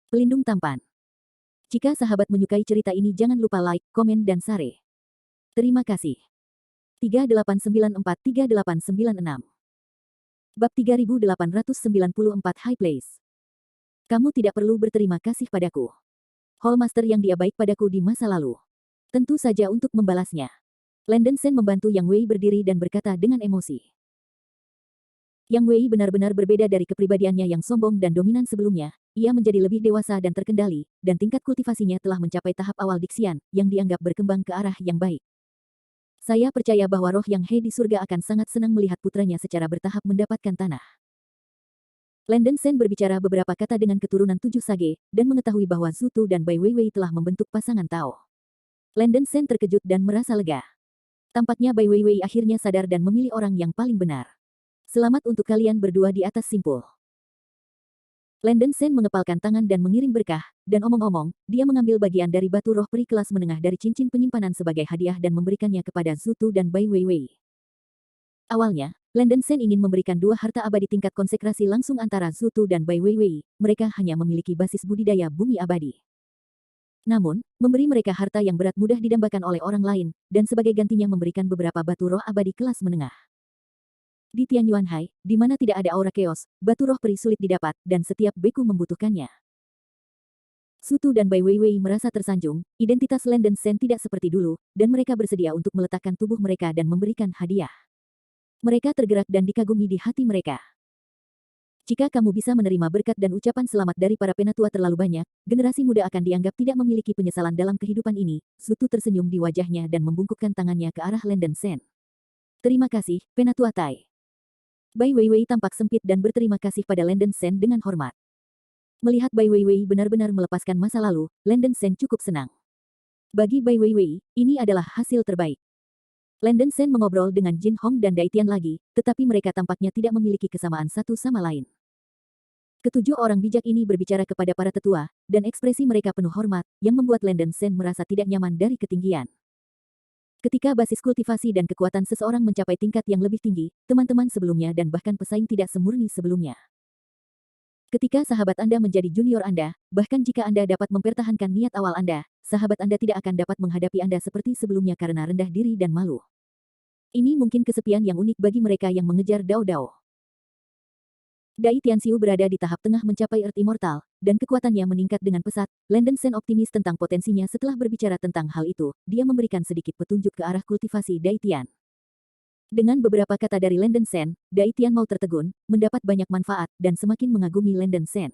Pelindung tampan. Jika sahabat menyukai cerita ini jangan lupa like, komen dan share. Terima kasih. 3894-3896 Bab 3894 High Place. Kamu tidak perlu berterima kasih padaku. Hallmaster yang dia baik padaku di masa lalu. Tentu saja untuk membalasnya. Landon Sen membantu Yang Wei berdiri dan berkata dengan emosi. Yang Wei benar-benar berbeda dari kepribadiannya yang sombong dan dominan sebelumnya. Ia menjadi lebih dewasa dan terkendali, dan tingkat kultivasinya telah mencapai tahap awal Dixian, yang dianggap berkembang ke arah yang baik. Saya percaya bahwa roh Yang He di surga akan sangat senang melihat putranya secara bertahap mendapatkan tanah. Landon Sen berbicara beberapa kata dengan keturunan 7 Sage, dan mengetahui bahwa Zutu dan Bai Weiwei telah membentuk pasangan Tao. Landon Sen terkejut dan merasa lega. Tampaknya Bai Weiwei akhirnya sadar dan memilih orang yang paling benar. Selamat untuk kalian berdua di atas simpul. Landon Sen mengepalkan tangan dan mengirim berkah, dan omong-omong, dia mengambil bagian dari batu roh peri kelas menengah dari cincin penyimpanan sebagai hadiah dan memberikannya kepada Zutu dan Bai Weiwei. Awalnya, Landon Sen ingin memberikan 2 harta abadi tingkat konsekrasi langsung antara Zutu dan Bai Weiwei, mereka hanya memiliki basis budidaya bumi abadi. Namun, memberi mereka harta yang berat mudah didambakan oleh orang lain, dan sebagai gantinya memberikan beberapa batu roh abadi kelas menengah. Di Tianyuanhai, di mana tidak ada aura keos, batu roh peri sulit didapat, dan setiap beku membutuhkannya. Zutu dan Bai Weiwei merasa tersanjung, identitas Landon Sen tidak seperti dulu, dan mereka bersedia untuk meletakkan tubuh mereka dan memberikan hadiah. Mereka tergerak dan dikagumi di hati mereka. Jika kamu bisa menerima berkat dan ucapan selamat dari para penatua terlalu banyak, generasi muda akan dianggap tidak memiliki penyesalan dalam kehidupan ini. Zutu tersenyum di wajahnya dan membungkukkan tangannya ke arah Landon Sen. Terima kasih, Penatua Tai. Bai Weiwei tampak sempit dan berterima kasih pada Landon Sen dengan hormat. Melihat Bai Weiwei benar-benar melepaskan masa lalu, Landon Sen cukup senang. Bagi Bai Weiwei, ini adalah hasil terbaik. Landon Sen mengobrol dengan Jin Hong dan Daitian lagi, tetapi mereka tampaknya tidak memiliki kesamaan satu sama lain. Ketujuh orang bijak ini berbicara kepada para tetua, dan ekspresi mereka penuh hormat, yang membuat Landon Sen merasa tidak nyaman dari ketinggian. Ketika basis kultivasi dan kekuatan seseorang mencapai tingkat yang lebih tinggi, teman-teman sebelumnya dan bahkan pesaing tidak semurni sebelumnya. Ketika sahabat Anda menjadi junior Anda, bahkan jika Anda dapat mempertahankan niat awal Anda, sahabat Anda tidak akan dapat menghadapi Anda seperti sebelumnya karena rendah diri dan malu. Ini mungkin kesepian yang unik bagi mereka yang mengejar Dao-Dao. Dai Tianxiu berada di tahap tengah mencapai Earth Immortal, dan kekuatannya meningkat dengan pesat. Landon Sen optimis tentang potensinya setelah berbicara tentang hal itu, dia memberikan sedikit petunjuk ke arah kultivasi Dai Tian. Dengan beberapa kata dari Landon Sen, Dai Tian mau tertegun, mendapat banyak manfaat, dan semakin mengagumi Landon Sen.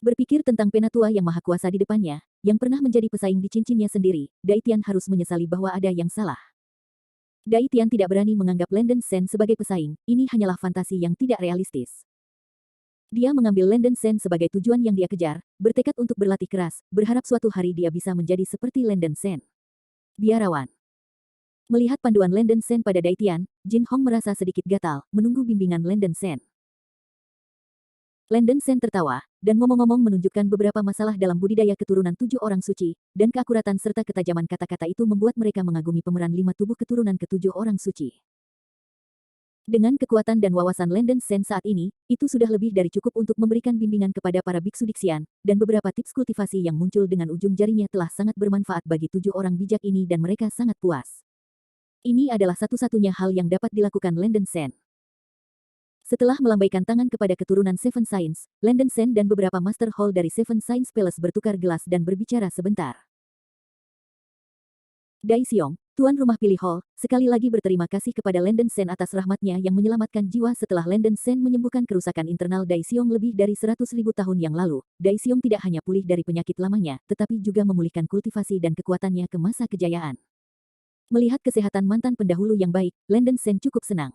Berpikir tentang penatua yang maha kuasa di depannya, yang pernah menjadi pesaing di cincinnya sendiri, Dai Tian harus menyesali bahwa ada yang salah. Dai Tian tidak berani menganggap Landon Sen sebagai pesaing, ini hanyalah fantasi yang tidak realistis. Dia mengambil Landon Sen sebagai tujuan yang dia kejar, bertekad untuk berlatih keras, berharap suatu hari dia bisa menjadi seperti Landon Sen. Biarawan. Melihat panduan Landon Sen pada Dai Tian, Jin Hong merasa sedikit gatal, menunggu bimbingan Landon Sen. Landon Sen tertawa, dan ngomong-ngomong menunjukkan beberapa masalah dalam budidaya keturunan 7 orang suci, dan keakuratan serta ketajaman kata-kata itu membuat mereka mengagumi pemeran 5 tubuh keturunan ke-7 orang suci. Dengan kekuatan dan wawasan Landon Sen saat ini, itu sudah lebih dari cukup untuk memberikan bimbingan kepada para biksu Dixian, dan beberapa tips kultivasi yang muncul dengan ujung jarinya telah sangat bermanfaat bagi 7 orang bijak ini dan mereka sangat puas. Ini adalah satu-satunya hal yang dapat dilakukan Landon Sen. Setelah melambaikan tangan kepada keturunan Seven Science, Landon Sen dan beberapa Master Hall dari Seven Science Palace bertukar gelas dan berbicara sebentar. Dai Xiong, Tuan Rumah Pilih Hall, sekali lagi berterima kasih kepada Landon Sen atas rahmatnya yang menyelamatkan jiwa setelah Landon Sen menyembuhkan kerusakan internal Dai Xiong lebih dari 100.000 tahun yang lalu. Dai Xiong tidak hanya pulih dari penyakit lamanya, tetapi juga memulihkan kultivasi dan kekuatannya ke masa kejayaan. Melihat kesehatan mantan pendahulu yang baik, Landon Sen cukup senang.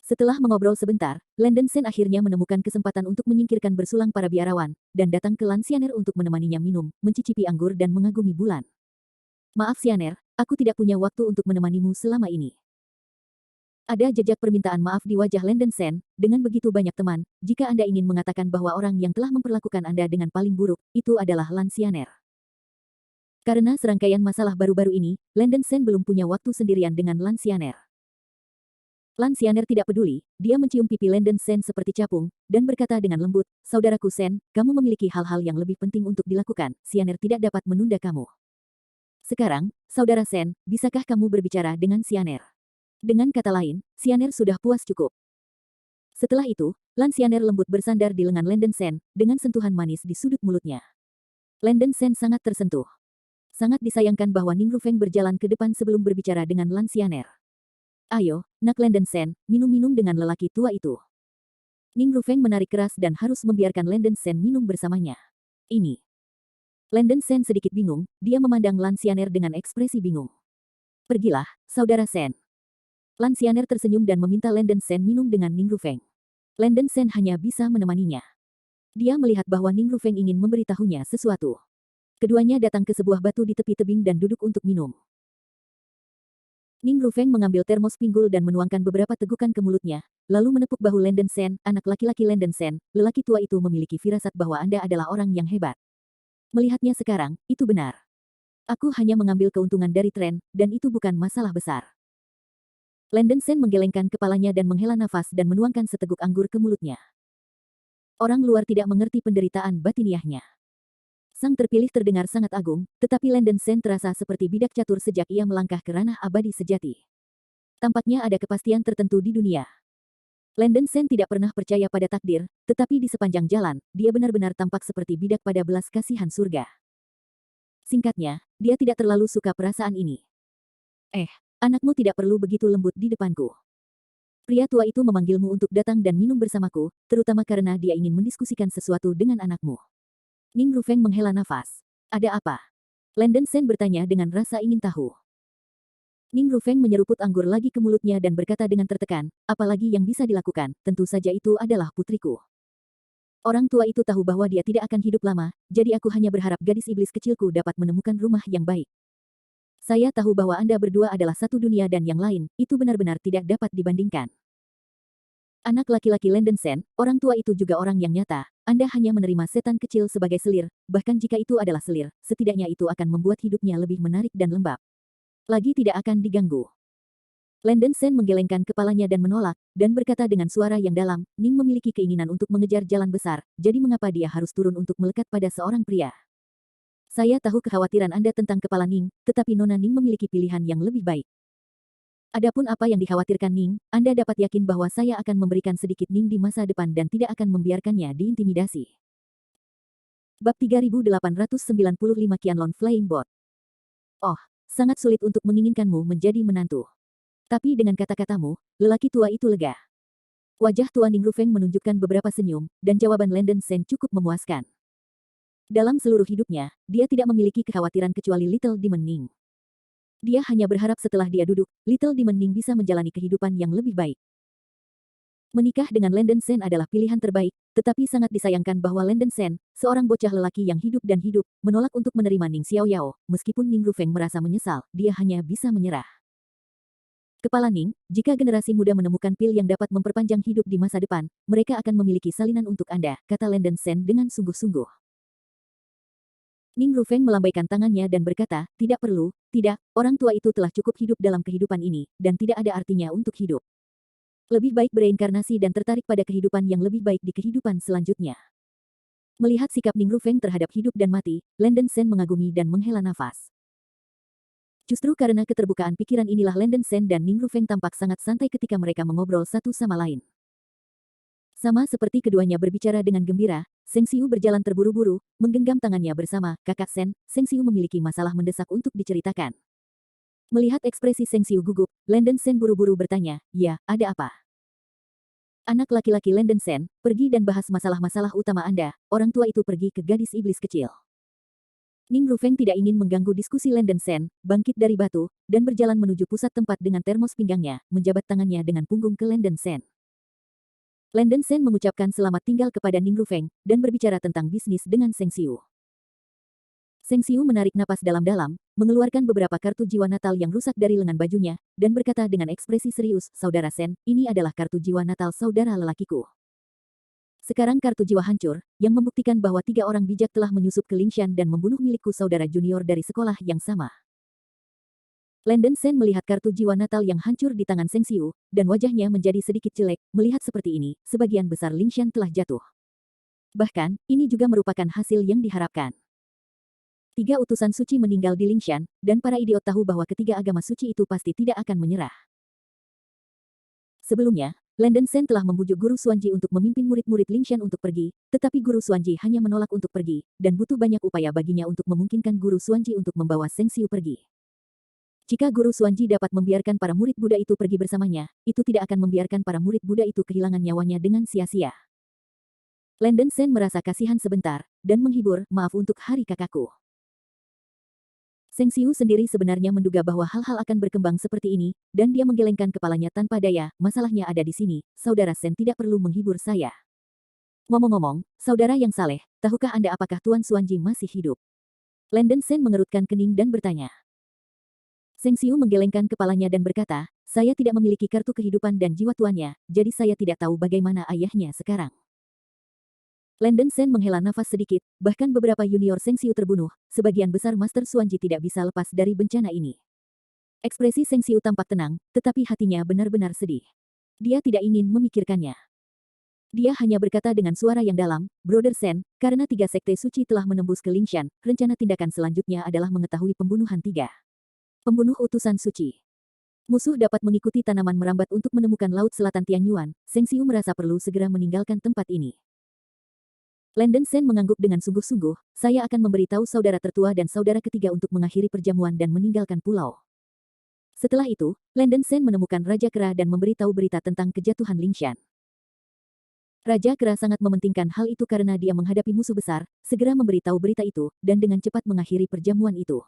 Setelah mengobrol sebentar, Landon Sen akhirnya menemukan kesempatan untuk menyingkirkan bersulang para biarawan, dan datang ke Lan Xianer untuk menemaninya minum, mencicipi anggur dan mengagumi bulan. Maaf Xianer, aku tidak punya waktu untuk menemanimu selama ini. Ada jejak permintaan maaf di wajah Landon Sen, dengan begitu banyak teman, jika Anda ingin mengatakan bahwa orang yang telah memperlakukan Anda dengan paling buruk, itu adalah Lan Xianer. Karena serangkaian masalah baru-baru ini, Landon Sen belum punya waktu sendirian dengan Lan Xianer. Lan Xianer tidak peduli, dia mencium pipi Lenden Sen seperti capung, dan berkata dengan lembut, "Saudaraku Sen, kamu memiliki hal-hal yang lebih penting untuk dilakukan, Xianer tidak dapat menunda kamu. Sekarang, saudara Sen, bisakah kamu berbicara dengan Xianer?" Dengan kata lain, Xianer sudah puas cukup. Setelah itu, Lan Xianer lembut bersandar di lengan Lenden Sen, dengan sentuhan manis di sudut mulutnya. Lenden Sen sangat tersentuh. Sangat disayangkan bahwa Ning Rufeng berjalan ke depan sebelum berbicara dengan Lan Xianer. "Ayo, nak Lenden Sen, minum-minum dengan lelaki tua itu." Ning Rufeng menarik keras dan harus membiarkan Lenden Sen minum bersamanya. Ini. Lenden Sen sedikit bingung, dia memandang Lan Xianer dengan ekspresi bingung. "Pergilah, saudara Sen." Lan Xianer tersenyum dan meminta Lenden Sen minum dengan Ning Rufeng. Lenden Sen hanya bisa menemaninya. Dia melihat bahwa Ning Rufeng ingin memberitahunya sesuatu. Keduanya datang ke sebuah batu di tepi tebing dan duduk untuk minum. Ning Rufeng mengambil termos pinggul dan menuangkan beberapa tegukan ke mulutnya, lalu menepuk bahu Lenden Sen, "Anak laki-laki Lenden Sen, lelaki tua itu memiliki firasat bahwa Anda adalah orang yang hebat. Melihatnya sekarang, itu benar. Aku hanya mengambil keuntungan dari tren, dan itu bukan masalah besar." Lenden Sen menggelengkan kepalanya dan menghela nafas dan menuangkan seteguk anggur ke mulutnya. Orang luar tidak mengerti penderitaan batiniahnya. Sang terpilih terdengar sangat agung, tetapi Lenden Sen terasa seperti bidak catur sejak ia melangkah ke ranah abadi sejati. Tampaknya ada kepastian tertentu di dunia. Lenden Sen tidak pernah percaya pada takdir, tetapi di sepanjang jalan, dia benar-benar tampak seperti bidak pada belas kasihan surga. Singkatnya, dia tidak terlalu suka perasaan ini. Anakmu tidak perlu begitu lembut di depanku. Pria tua itu memanggilmu untuk datang dan minum bersamaku, terutama karena dia ingin mendiskusikan sesuatu dengan anakmu. Ning Rufeng menghela nafas. "Ada apa?" Lenden Sen bertanya dengan rasa ingin tahu. Ning Rufeng menyeruput anggur lagi ke mulutnya dan berkata dengan tertekan, "Apalagi yang bisa dilakukan, tentu saja itu adalah putriku. Orang tua itu tahu bahwa dia tidak akan hidup lama, jadi aku hanya berharap gadis iblis kecilku dapat menemukan rumah yang baik. Saya tahu bahwa Anda berdua adalah satu dunia dan yang lain, itu benar-benar tidak dapat dibandingkan." Anak laki-laki Lenden Sen, orang tua itu juga orang yang nyata. Anda hanya menerima setan kecil sebagai selir, bahkan jika itu adalah selir, setidaknya itu akan membuat hidupnya lebih menarik dan lembab. Lagi tidak akan diganggu. Lenden Sen menggelengkan kepalanya dan menolak, dan berkata dengan suara yang dalam, "Ning memiliki keinginan untuk mengejar jalan besar, jadi mengapa dia harus turun untuk melekat pada seorang pria? Saya tahu kekhawatiran Anda tentang kepala Ning, tetapi Nona Ning memiliki pilihan yang lebih baik. Adapun apa yang dikhawatirkan Ning, Anda dapat yakin bahwa saya akan memberikan sedikit Ning di masa depan dan tidak akan membiarkannya diintimidasi." Bab 3895 Qianlong Flying Boat. "Oh, sangat sulit untuk menginginkanmu menjadi menantu. Tapi dengan kata-katamu, lelaki tua itu lega." Wajah tua Ning Rufeng menunjukkan beberapa senyum, dan jawaban Lenden Sen cukup memuaskan. Dalam seluruh hidupnya, dia tidak memiliki kekhawatiran kecuali Little Demon Ning. Dia hanya berharap setelah dia duduk, Little Demon Ning bisa menjalani kehidupan yang lebih baik. Menikah dengan Lenden Sen adalah pilihan terbaik, tetapi sangat disayangkan bahwa Lenden Sen, seorang bocah lelaki yang hidup dan hidup, menolak untuk menerima Ning Xiaoyao. Meskipun Ning Rufeng merasa menyesal, dia hanya bisa menyerah. Kepala Ning, jika generasi muda menemukan pil yang dapat memperpanjang hidup di masa depan, mereka akan memiliki salinan untuk Anda, kata Lenden Sen dengan sungguh-sungguh. Ning Rufeng melambaikan tangannya dan berkata, "Tidak perlu, tidak, orang tua itu telah cukup hidup dalam kehidupan ini, dan tidak ada artinya untuk hidup. Lebih baik bereinkarnasi dan tertarik pada kehidupan yang lebih baik di kehidupan selanjutnya." Melihat sikap Ning Rufeng terhadap hidup dan mati, Lenden Sen mengagumi dan menghela nafas. Justru karena keterbukaan pikiran inilah Lenden Sen dan Ning Rufeng tampak sangat santai ketika mereka mengobrol satu sama lain. Sama seperti keduanya berbicara dengan gembira, Seng Xiu berjalan terburu-buru, menggenggam tangannya bersama, "Kakak Sen, Seng Xiu memiliki masalah mendesak untuk diceritakan." Melihat ekspresi Seng Xiu gugup, Lenden Sen buru-buru bertanya, "Ya, ada apa?" "Anak laki-laki Lenden Sen, pergi dan bahas masalah-masalah utama Anda." Orang tua itu pergi ke gadis iblis kecil. Ning Rufeng tidak ingin mengganggu diskusi Lenden Sen, bangkit dari batu, dan berjalan menuju pusat tempat dengan termos pinggangnya, menjabat tangannya dengan punggung ke Lenden Sen. Lenden Sen mengucapkan selamat tinggal kepada Ning Rufeng, dan berbicara tentang bisnis dengan Seng Xiu. Seng Xiu menarik napas dalam-dalam, mengeluarkan beberapa kartu jiwa natal yang rusak dari lengan bajunya, dan berkata dengan ekspresi serius, "Saudara Sen, ini adalah kartu jiwa natal saudara lelakiku. Sekarang kartu jiwa hancur, yang membuktikan bahwa 3 orang bijak telah menyusup ke Lingshan dan membunuh milikku saudara junior dari sekolah yang sama. Landon Sen melihat kartu jiwa natal yang hancur di tangan Seng Xiu, dan wajahnya menjadi sedikit jelek. Melihat seperti ini, sebagian besar Lingshan telah jatuh. Bahkan, ini juga merupakan hasil yang diharapkan. 3 utusan suci meninggal di Lingshan, dan para idiot tahu bahwa ketiga agama suci itu pasti tidak akan menyerah. Sebelumnya, Landon Sen telah membujuk Guru Xuanji untuk memimpin murid-murid Lingshan untuk pergi, tetapi Guru Xuanji hanya menolak untuk pergi, dan butuh banyak upaya baginya untuk memungkinkan Guru Xuanji untuk membawa Seng Xiu pergi. Jika Guru Xuanji dapat membiarkan para murid Buddha itu pergi bersamanya, itu tidak akan membiarkan para murid Buddha itu kehilangan nyawanya dengan sia-sia. Landon Sen merasa kasihan sebentar, dan menghibur, maaf untuk hari kakakku. Seng Xiu sendiri sebenarnya menduga bahwa hal-hal akan berkembang seperti ini, dan dia menggelengkan kepalanya tanpa daya. Masalahnya ada di sini, Saudara Sen tidak perlu menghibur saya. Ngomong-ngomong, saudara yang saleh, tahukah Anda apakah Tuan Xuanji masih hidup? Landon Sen mengerutkan kening dan bertanya. Seng Xiu menggelengkan kepalanya dan berkata, saya tidak memiliki kartu kehidupan dan jiwa tuannya, jadi saya tidak tahu bagaimana ayahnya sekarang. Landon Sen menghela nafas sedikit, bahkan beberapa junior Seng Xiu terbunuh, sebagian besar Master Xuanji tidak bisa lepas dari bencana ini. Ekspresi Seng Xiu tampak tenang, tetapi hatinya benar-benar sedih. Dia tidak ingin memikirkannya. Dia hanya berkata dengan suara yang dalam, Brother Sen, karena 3 sekte suci telah menembus ke Lingshan, rencana tindakan selanjutnya adalah mengetahui pembunuhan 3 pembunuh utusan suci. Musuh dapat mengikuti tanaman merambat untuk menemukan Laut Selatan Tianyuan. Seng Xiu merasa perlu segera meninggalkan tempat ini. Landon Sen mengangguk dengan sungguh-sungguh, saya akan memberitahu saudara tertua dan saudara ketiga untuk mengakhiri perjamuan dan meninggalkan pulau. Setelah itu, Landon Sen menemukan Raja Kera dan memberitahu berita tentang kejatuhan Lingshan. Raja Kera sangat mementingkan hal itu karena dia menghadapi musuh besar, segera memberitahu berita itu, dan dengan cepat mengakhiri perjamuan itu.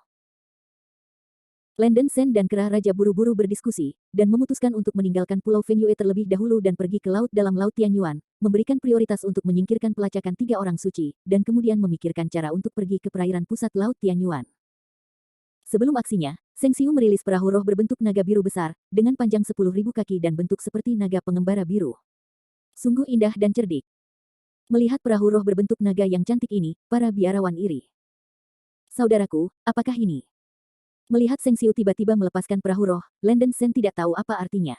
Landon Sen dan Kera Raja buru-buru berdiskusi, dan memutuskan untuk meninggalkan Pulau Fengyue terlebih dahulu dan pergi ke laut dalam Laut Tianyuan, memberikan prioritas untuk menyingkirkan pelacakan 3 orang suci, dan kemudian memikirkan cara untuk pergi ke perairan pusat Laut Tianyuan. Sebelum aksinya, Seng Xiu merilis perahu roh berbentuk naga biru besar, dengan panjang 10.000 kaki dan bentuk seperti naga pengembara biru. Sungguh indah dan cerdik. Melihat perahu roh berbentuk naga yang cantik ini, para biarawan iri. Saudaraku, apakah ini? Melihat Seng Xiu tiba-tiba melepaskan perahu roh, Landon Sen tidak tahu apa artinya.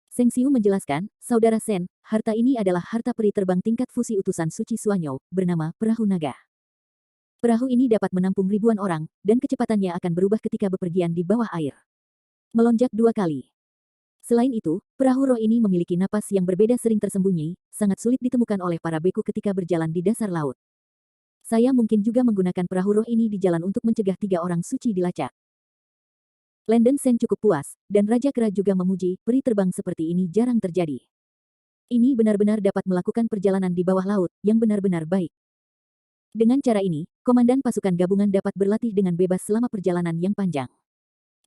Seng Xiu menjelaskan, Saudara Sen, harta ini adalah harta peri terbang tingkat fusi utusan suci Suanyou, bernama Perahu Naga. Perahu ini dapat menampung ribuan orang, dan kecepatannya akan berubah ketika bepergian di bawah air. Melonjak 2 kali. Selain itu, perahu roh ini memiliki napas yang berbeda sering tersembunyi, sangat sulit ditemukan oleh para beku ketika berjalan di dasar laut. Saya mungkin juga menggunakan perahu roh ini di jalan untuk mencegah 3 orang suci dilacak. Landon Sen cukup puas, dan Raja Kera juga memuji, peri terbang seperti ini jarang terjadi. Ini benar-benar dapat melakukan perjalanan di bawah laut, yang benar-benar baik. Dengan cara ini, komandan pasukan gabungan dapat berlatih dengan bebas selama perjalanan yang panjang.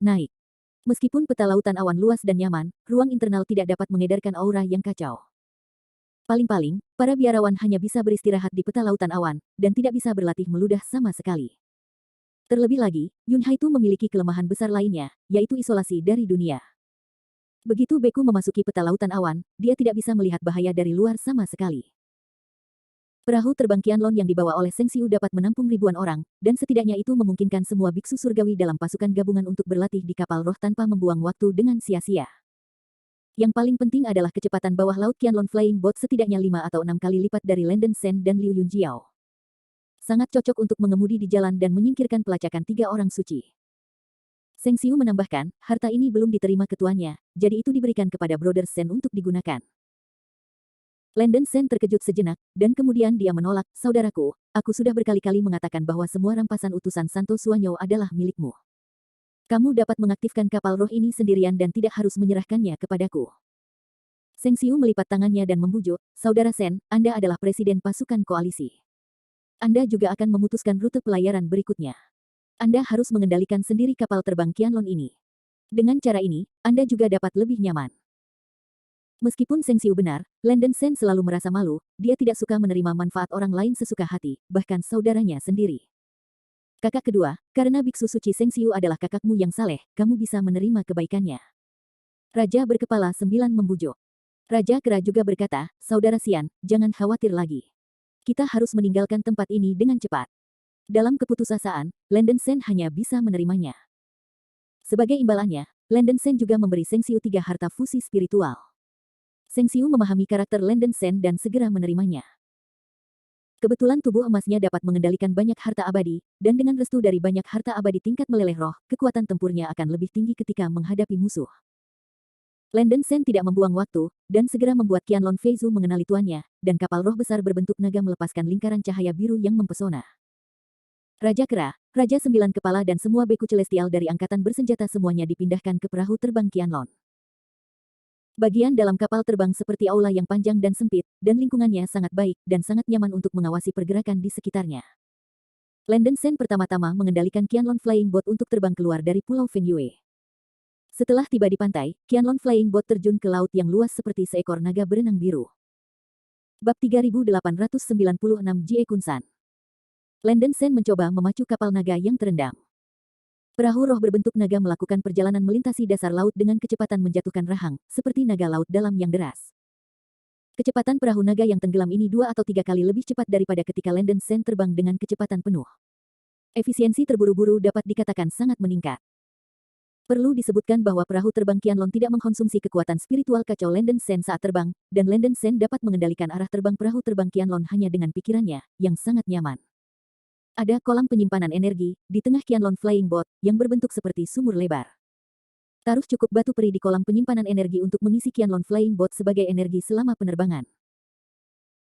Naik. Meskipun peta lautan awan luas dan nyaman, ruang internal tidak dapat mengedarkan aura yang kacau. Paling-paling, para biarawan hanya bisa beristirahat di peta lautan awan, dan tidak bisa berlatih meludah sama sekali. Terlebih lagi, Yun Haitu memiliki kelemahan besar lainnya, yaitu isolasi dari dunia. Begitu Beku memasuki peta lautan awan, dia tidak bisa melihat bahaya dari luar sama sekali. Perahu terbang Qianlong yang dibawa oleh Seng Xiu dapat menampung ribuan orang, dan setidaknya itu memungkinkan semua biksu surgawi dalam pasukan gabungan untuk berlatih di kapal roh tanpa membuang waktu dengan sia-sia. Yang paling penting adalah kecepatan bawah laut Qianlong Flying Boat setidaknya 5 atau 6 kali lipat dari Landon Sen dan Liu Yunjiao. Sangat cocok untuk mengemudi di jalan dan menyingkirkan pelacakan 3 orang suci. Seng Xiu menambahkan, harta ini belum diterima ketuanya, jadi itu diberikan kepada Brother Sen untuk digunakan. Landon Sen terkejut sejenak, dan kemudian dia menolak, saudaraku, aku sudah berkali-kali mengatakan bahwa semua rampasan utusan Santo Suanyou adalah milikmu. Kamu dapat mengaktifkan kapal roh ini sendirian dan tidak harus menyerahkannya kepadaku. Seng Xiu melipat tangannya dan membujuk, Saudara Sen, Anda adalah presiden pasukan koalisi. Anda juga akan memutuskan rute pelayaran berikutnya. Anda harus mengendalikan sendiri kapal terbang Qianlong ini. Dengan cara ini, Anda juga dapat lebih nyaman. Meskipun Seng Xiu benar, Landon Sen selalu merasa malu, dia tidak suka menerima manfaat orang lain sesuka hati, bahkan saudaranya sendiri. Kakak kedua, karena biksu suci Seng Xiu adalah kakakmu yang saleh, kamu bisa menerima kebaikannya. Raja berkepala 9 membujuk. Raja Kera juga berkata, Saudara Xian, jangan khawatir lagi. Kita harus meninggalkan tempat ini dengan cepat. Dalam keputusasaan, Landon Sen hanya bisa menerimanya. Sebagai imbalannya, Landen Sen juga memberi Seng Xiu 3 harta fusi spiritual. Seng Xiu memahami karakter Landen Sen dan segera menerimanya. Kebetulan tubuh emasnya dapat mengendalikan banyak harta abadi, dan dengan restu dari banyak harta abadi tingkat meleleh roh, kekuatan tempurnya akan lebih tinggi ketika menghadapi musuh. Landen Sen tidak membuang waktu, dan segera membuat Qianlong Feizu mengenali tuannya, dan kapal roh besar berbentuk naga melepaskan lingkaran cahaya biru yang mempesona. Raja Kera, Raja Sembilan Kepala dan semua beku celestial dari angkatan bersenjata semuanya dipindahkan ke perahu terbang Qianlong. Bagian dalam kapal terbang seperti aula yang panjang dan sempit, dan lingkungannya sangat baik dan sangat nyaman untuk mengawasi pergerakan di sekitarnya. Landen Sen pertama-tama mengendalikan Qianlong Flying Boat untuk terbang keluar dari Pulau Fengyue. Setelah tiba di pantai, Qianlong Flying Boat terjun ke laut yang luas seperti seekor naga berenang biru. Bab 3896 Jie Kunsan. Landen Sen mencoba memacu kapal naga yang terendam. Perahu roh berbentuk naga melakukan perjalanan melintasi dasar laut dengan kecepatan menjatuhkan rahang, seperti naga laut dalam yang deras. Kecepatan perahu naga yang tenggelam ini 2 atau 3 kali lebih cepat daripada ketika Landen Sen terbang dengan kecepatan penuh. Efisiensi terburu-buru dapat dikatakan sangat meningkat. Perlu disebutkan bahwa perahu terbang Qianlong tidak mengkonsumsi kekuatan spiritual kacau Landen Sen saat terbang, dan Landen Sen dapat mengendalikan arah terbang perahu terbang Qianlong hanya dengan pikirannya, yang sangat nyaman. Ada kolam penyimpanan energi di tengah Qianlong Flying Boat yang berbentuk seperti sumur lebar. Taruh cukup batu peri di kolam penyimpanan energi untuk mengisi Qianlong Flying Boat sebagai energi selama penerbangan.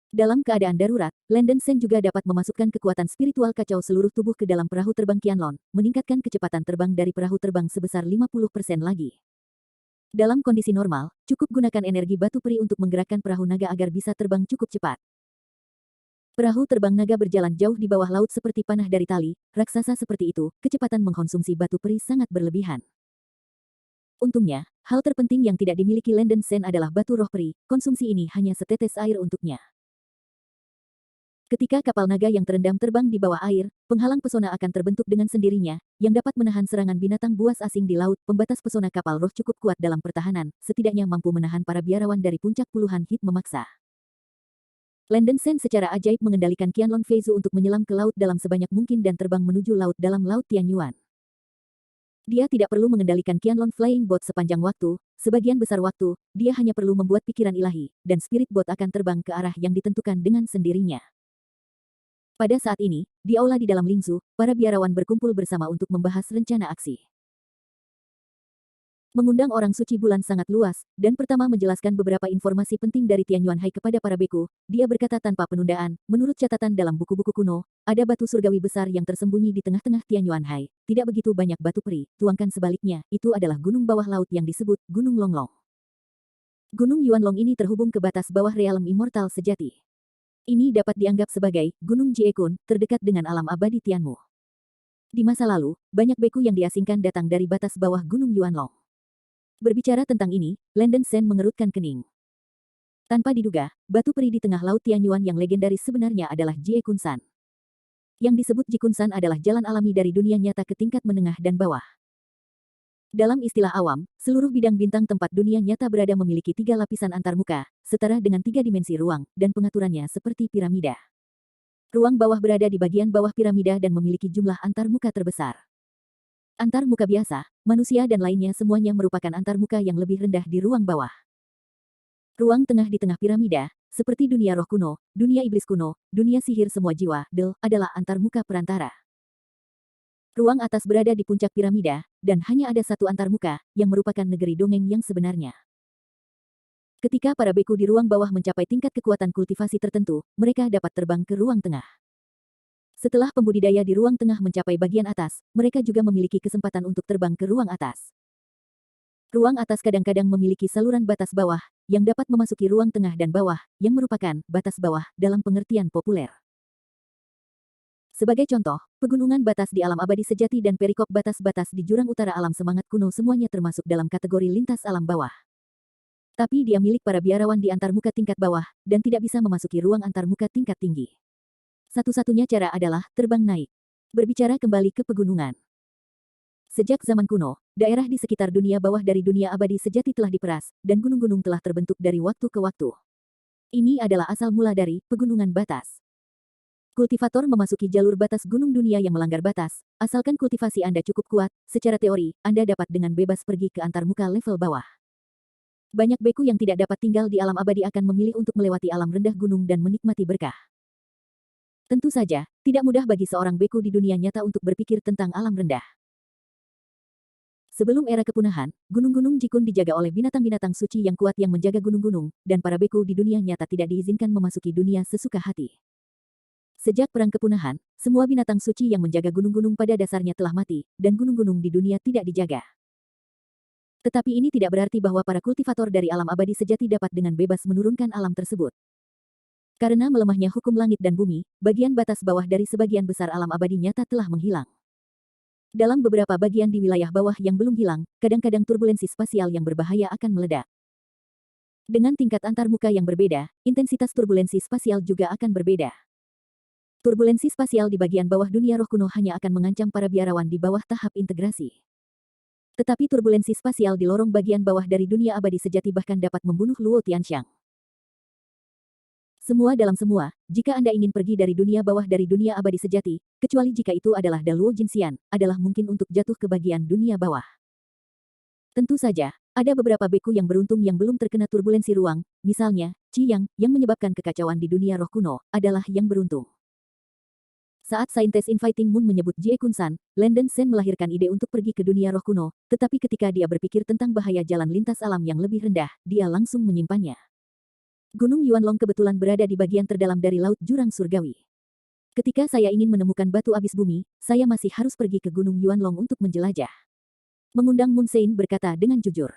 Dalam keadaan darurat, Landen Sen juga dapat memasukkan kekuatan spiritual kacau seluruh tubuh ke dalam perahu terbang Qianlong, meningkatkan kecepatan terbang dari perahu terbang sebesar 50% lagi. Dalam kondisi normal, cukup gunakan energi batu peri untuk menggerakkan perahu naga agar bisa terbang cukup cepat. Perahu terbang naga berjalan jauh di bawah laut seperti panah dari tali, raksasa seperti itu, kecepatan mengkonsumsi batu peri sangat berlebihan. Untungnya, hal terpenting yang tidak dimiliki Landen Sen adalah batu roh peri, konsumsi ini hanya setetes air untuknya. Ketika kapal naga yang terendam terbang di bawah air, penghalang pesona akan terbentuk dengan sendirinya, yang dapat menahan serangan binatang buas asing di laut. Pembatas pesona kapal roh cukup kuat dalam pertahanan, setidaknya mampu menahan para biarawan dari puncak puluhan hit memaksa. Landen Sen secara ajaib mengendalikan Qianlong Feizu untuk menyelam ke laut dalam sebanyak mungkin dan terbang menuju laut dalam Laut Tianyuan. Dia tidak perlu mengendalikan Qianlong Flying Boat sepanjang waktu, sebagian besar waktu, dia hanya perlu membuat pikiran ilahi, dan spirit boat akan terbang ke arah yang ditentukan dengan sendirinya. Pada saat ini, di aula di dalam Lingzu, para biarawan berkumpul bersama untuk membahas rencana aksi. Mengundang orang suci bulan sangat luas, dan pertama menjelaskan beberapa informasi penting dari Tianyuan Hai kepada para beku. Dia berkata tanpa penundaan, menurut catatan dalam buku-buku kuno, ada batu surgawi besar yang tersembunyi di tengah-tengah Tianyuan Hai. Tidak begitu banyak batu peri, tuangkan sebaliknya, itu adalah gunung bawah laut yang disebut Gunung Longlong. Gunung Yuanlong ini terhubung ke batas bawah realem immortal sejati. Ini dapat dianggap sebagai Gunung Jiekun, terdekat dengan alam abadi Tianmu. Di masa lalu, banyak beku yang diasingkan datang dari batas bawah Gunung Yuanlong. Berbicara tentang ini, Landen Sen mengerutkan kening. Tanpa diduga, batu peri di tengah laut Tianyuan yang legendaris sebenarnya adalah Jie Kunsan. Yang disebut Jikunsan adalah jalan alami dari dunia nyata ke tingkat menengah dan bawah. Dalam istilah awam, seluruh bidang bintang tempat dunia nyata berada memiliki 3 lapisan antarmuka, setara dengan 3 dimensi ruang, dan pengaturannya seperti piramida. Ruang bawah berada di bagian bawah piramida dan memiliki jumlah antarmuka terbesar. Antarmuka biasa, manusia dan lainnya semuanya merupakan antarmuka yang lebih rendah di ruang bawah. Ruang tengah di tengah piramida, seperti dunia roh kuno, dunia iblis kuno, dunia sihir semua jiwa, adalah antarmuka perantara. Ruang atas berada di puncak piramida, dan hanya ada satu antarmuka, yang merupakan negeri dongeng yang sebenarnya. Ketika para beku di ruang bawah mencapai tingkat kekuatan kultivasi tertentu, mereka dapat terbang ke ruang tengah. Setelah pembudidaya di ruang tengah mencapai bagian atas, mereka juga memiliki kesempatan untuk terbang ke ruang atas. Ruang atas kadang-kadang memiliki saluran batas bawah, yang dapat memasuki ruang tengah dan bawah, yang merupakan batas bawah dalam pengertian populer. Sebagai contoh, pegunungan batas di alam abadi sejati dan perikop batas-batas di jurang utara alam semangat kuno semuanya termasuk dalam kategori lintas alam bawah. Tapi dia milik para biarawan di antarmuka tingkat bawah, dan tidak bisa memasuki ruang antarmuka tingkat tinggi. Satu-satunya cara adalah terbang naik. Berbicara kembali ke pegunungan. Sejak zaman kuno, daerah di sekitar dunia bawah dari dunia abadi sejati telah diperas, dan gunung-gunung telah terbentuk dari waktu ke waktu. Ini adalah asal mula dari pegunungan batas. Kultivator memasuki jalur batas gunung dunia yang melanggar batas. Asalkan kultivasi Anda cukup kuat, secara teori, Anda dapat dengan bebas pergi ke antarmuka level bawah. Banyak beku yang tidak dapat tinggal di alam abadi akan memilih untuk melewati alam rendah gunung dan menikmati berkah. Tentu saja, tidak mudah bagi seorang beku di dunia nyata untuk berpikir tentang alam rendah. Sebelum era kepunahan, gunung-gunung Jikun dijaga oleh binatang-binatang suci yang kuat yang menjaga gunung-gunung, dan para beku di dunia nyata tidak diizinkan memasuki dunia sesuka hati. Sejak perang kepunahan, semua binatang suci yang menjaga gunung-gunung pada dasarnya telah mati, dan gunung-gunung di dunia tidak dijaga. Tetapi ini tidak berarti bahwa para kultivator dari alam abadi sejati dapat dengan bebas menurunkan alam tersebut. Karena melemahnya hukum langit dan bumi, bagian batas bawah dari sebagian besar alam abadi nyata telah menghilang. Dalam beberapa bagian di wilayah bawah yang belum hilang, kadang-kadang turbulensi spasial yang berbahaya akan meledak. Dengan tingkat antarmuka yang berbeda, intensitas turbulensi spasial juga akan berbeda. Turbulensi spasial di bagian bawah dunia roh kuno hanya akan mengancam para biarawan di bawah tahap integrasi. Tetapi turbulensi spasial di lorong bagian bawah dari dunia abadi sejati bahkan dapat membunuh Luo Tianxiang. Semua dalam semua, jika Anda ingin pergi dari dunia bawah dari dunia abadi sejati, kecuali jika itu adalah Daluo Jinxian, adalah mungkin untuk jatuh ke bagian dunia bawah. Tentu saja, ada beberapa beku yang beruntung yang belum terkena turbulensi ruang, misalnya, Qi yang menyebabkan kekacauan di dunia roh kuno, adalah yang beruntung. Saat saintis Infighting Moon menyebut Jie Kun-san, Landon Shen melahirkan ide untuk pergi ke dunia roh kuno, tetapi ketika dia berpikir tentang bahaya jalan lintas alam yang lebih rendah, dia langsung menyimpannya. Gunung Yuanlong kebetulan berada di bagian terdalam dari Laut Jurang Surgawi. Ketika saya ingin menemukan batu abis bumi, saya masih harus pergi ke Gunung Yuanlong untuk menjelajah. Mengundang Moon Sein berkata dengan jujur.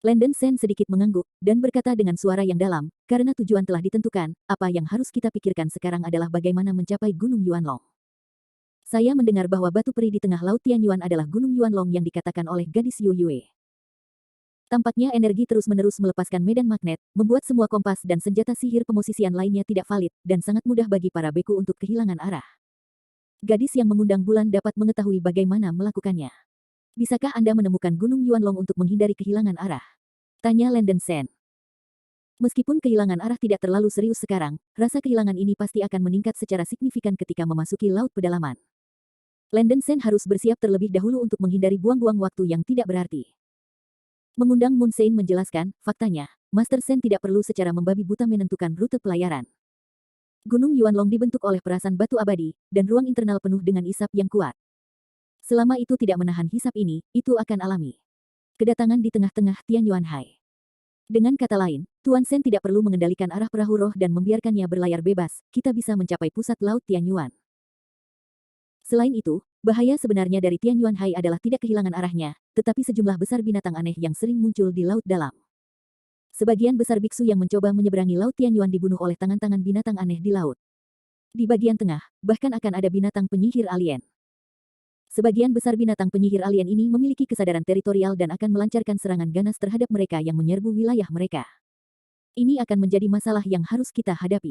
Landon Shen sedikit mengangguk, dan berkata dengan suara yang dalam, karena tujuan telah ditentukan, apa yang harus kita pikirkan sekarang adalah bagaimana mencapai Gunung Yuanlong. Saya mendengar bahwa batu peri di tengah Laut Tianyuan adalah Gunung Yuanlong yang dikatakan oleh gadis Yu Yue. Tampaknya energi terus-menerus melepaskan medan magnet, membuat semua kompas dan senjata sihir pemosisian lainnya tidak valid, dan sangat mudah bagi para beku untuk kehilangan arah. Gadis yang mengundang bulan dapat mengetahui bagaimana melakukannya. Bisakah Anda menemukan Gunung Yuanlong untuk menghindari kehilangan arah? Tanya Landon Shen. Meskipun kehilangan arah tidak terlalu serius sekarang, rasa kehilangan ini pasti akan meningkat secara signifikan ketika memasuki laut pedalaman. Landon Shen harus bersiap terlebih dahulu untuk menghindari buang-buang waktu yang tidak berarti. Mengundang Moon Sein menjelaskan, faktanya, Master Shen tidak perlu secara membabi buta menentukan rute pelayaran. Gunung Yuanlong dibentuk oleh perasan batu abadi, dan ruang internal penuh dengan isap yang kuat. Selama itu tidak menahan hisap ini, itu akan alami. Kedatangan di tengah-tengah Tianyuan Hai. Dengan kata lain, Tuan Shen tidak perlu mengendalikan arah perahu roh dan membiarkannya berlayar bebas, kita bisa mencapai pusat laut Tianyuan. Selain itu, bahaya sebenarnya dari Tianyuan Hai adalah tidak kehilangan arahnya, tetapi sejumlah besar binatang aneh yang sering muncul di laut dalam. Sebagian besar biksu yang mencoba menyeberangi laut Tianyuan dibunuh oleh tangan-tangan binatang aneh di laut. Di bagian tengah, bahkan akan ada binatang penyihir alien. Sebagian besar binatang penyihir alien ini memiliki kesadaran teritorial dan akan melancarkan serangan ganas terhadap mereka yang menyerbu wilayah mereka. Ini akan menjadi masalah yang harus kita hadapi.